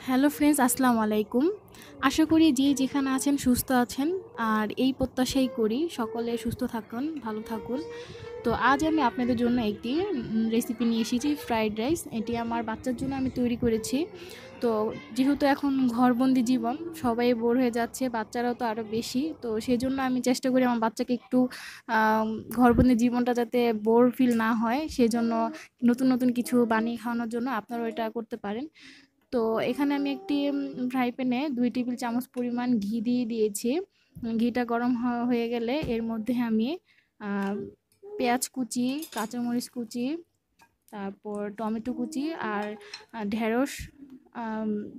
Hello friends, আসসালামু আলাইকুম। আশা করি যে যেখানে আছেন সুস্থ আছেন, আর এই প্রত্যাশাই করি সকলে সুস্থ থাকুন, ভালো থাকুন। তো আজ আমি আপনাদের জন্য একটি রেসিপি নিয়ে এসেছি, ফ্রাইড রাইস। এটি আমার বাচ্চার জন্য আমি তৈরি করেছি। তো যেহেতু এখন ঘরবন্দি জীবন, সবাই বোর হয়ে যাচ্ছে, বাচ্চারাও তো আরও বেশি। তো সেজন্য আমি চেষ্টা করি আমার বাচ্চাকে একটু ঘরবন্দি জীবনটা যাতে বোর ফিল না হয়, সেজন্য নতুন নতুন কিছু বানিয়ে খাওয়ানোর জন্য আপনারাও এটা করতে পারেন। তো এখানে আমি একটি ফ্রাই প্যানে 2 টেবিল চামচ পরিমাণ ঘি দিয়ে দিয়েছি। ঘিটা গরম হয়ে গেলে এর মধ্যে আমি পেঁয়াজ কুচি, কাঁচামরিচ কুচি, তারপর টমেটো কুচি আর ঢেঁড়স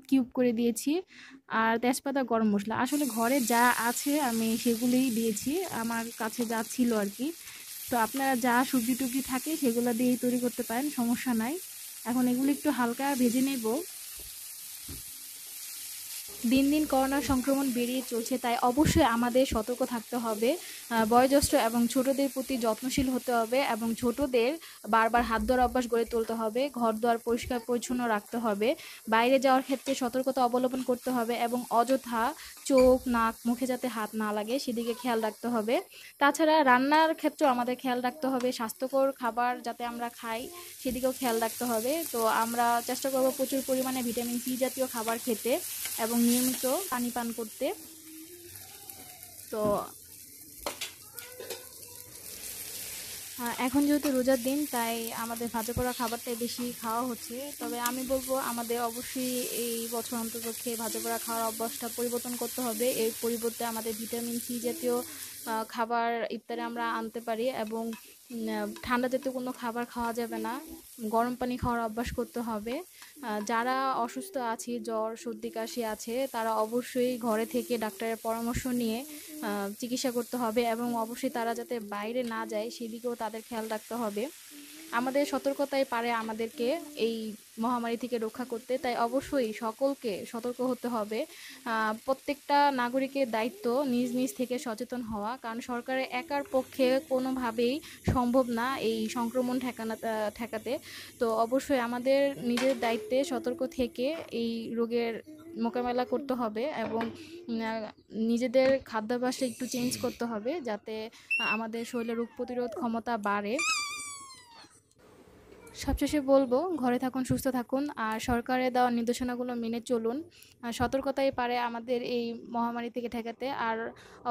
কিউব করে দিয়েছি, আর তেজপাতা, গরম মশলা। আসলে ঘরে যা আছে আমি সেগুলোই দিয়েছি, আমার কাছে যা ছিল আর কি। তো আপনারা যা সবজি টুবজি থাকে সেগুলো দিয়েই তৈরি করতে পারেন, সমস্যা নাই। এখন এগুলো একটু হালকা ভেজে নেব। দিন দিন করোনার সংক্রমণ বেরিয়ে চলছে, তাই অবশ্যই আমাদের সতর্ক থাকতে হবে। বয়োজ্যেষ্ঠ এবং ছোটদের প্রতি যত্নশীল হতে হবে, এবং ছোটদের বারবার হাত ধোয়ার অভ্যাস গড়ে তুলতে হবে। ঘর দুয়ার পরিষ্কার পরিচ্ছন্ন রাখতে হবে। বাইরে যাওয়ার ক্ষেত্রে সতর্কতা অবলম্বন করতে হবে, এবং অযথা চোখ, নাক, মুখে যাতে হাত না লাগে সেদিকে খেয়াল রাখতে হবে। তাছাড়া রান্নার ক্ষেত্রেও আমাদের খেয়াল রাখতে হবে, স্বাস্থ্যকর খাবার যাতে আমরা খাই সেদিকেও খেয়াল রাখতে হবে। তো আমরা চেষ্টা করব প্রচুর পরিমাণে ভিটামিন সি জাতীয় খাবার খেতে এবং নিয়মিত পানি পান করতে। তো এখন যেহেতু রোজার দিন, তাই আমাদের ভাজা পোড়া খাবারটাই বেশি খাওয়া হচ্ছে। তবে আমি বলবো আমাদের অবশ্যই এই বছর অন্ততপক্ষে ভাজা পোড়া খাওয়ার অভ্যাসটা পরিবর্তন করতে হবে। এর পরিবর্তে আমাদের ভিটামিন সি জাতীয় খাবার ইফতারে আমরা আনতে পারি, এবং ঠান্ডা জাতীয় কোনো খাবার খাওয়া যাবে না। গরম পানি খাওয়ার অভ্যাস করতে হবে। যারা অসুস্থ আছে, জ্বর, সর্দি, কাশি আছে, তারা অবশ্যই ঘরে থেকে ডাক্তারের পরামর্শ নিয়ে চিকিৎসা করতে হবে, এবং অবশ্যই তারা যাতে বাইরে না যায় সেদিকেও তাদের খেয়াল রাখতে হবে। আমাদের সতর্কতাই পারে আমাদেরকে এই মহামারী থেকে রক্ষা করতে, তাই অবশ্যই সকলকে সতর্ক হতে হবে। প্রত্যেকটা নাগরিকের দায়িত্ব নিজ নিজ থেকে সচেতন হওয়া, কারণ সরকারের একার পক্ষে কোনোভাবেই সম্ভব না এই সংক্রমণ ঠেকাতে। তো অবশ্যই আমাদের নিজের দায়িত্বে সতর্ক থেকে এই রোগের মোকাবেলা করতে হবে, এবং নিজেদের খাদ্যাভ্যাসে একটু চেঞ্জ করতে হবে যাতে আমাদের শরীরে রোগ প্রতিরোধ ক্ষমতা বাড়ে। সবশেষে বলবো, ঘরে থাকুন, সুস্থ থাকুন, আর সরকারের দেওয়া নির্দেশনাগুলো মেনে চলুন। সতর্কতাই পারে আমাদের এই মহামারী থেকে ঠেকাতে। আর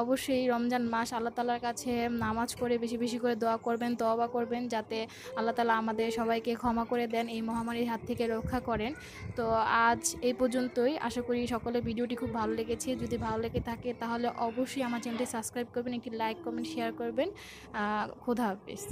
অবশ্যই রমজান মাস, আল্লাহ তাআলার কাছে নামাজ পড়ে বেশি বেশি করে দোয়া করবেন, তওবা করবেন, যাতে আল্লাহ তাআলা আমাদের সবাইকে ক্ষমা করে দেন, এই মহামারীর হাত থেকে রক্ষা করেন। তো আজ এই পর্যন্তই। আশা করি সকলের ভিডিওটি খুব ভালো লেগেছে। যদি ভালো লেগে থাকে তাহলে অবশ্যই আমার চ্যানেলটি সাবস্ক্রাইব করবেন, একটি লাইক, কমেন্ট, শেয়ার করবেন। খোদা হাফেজ।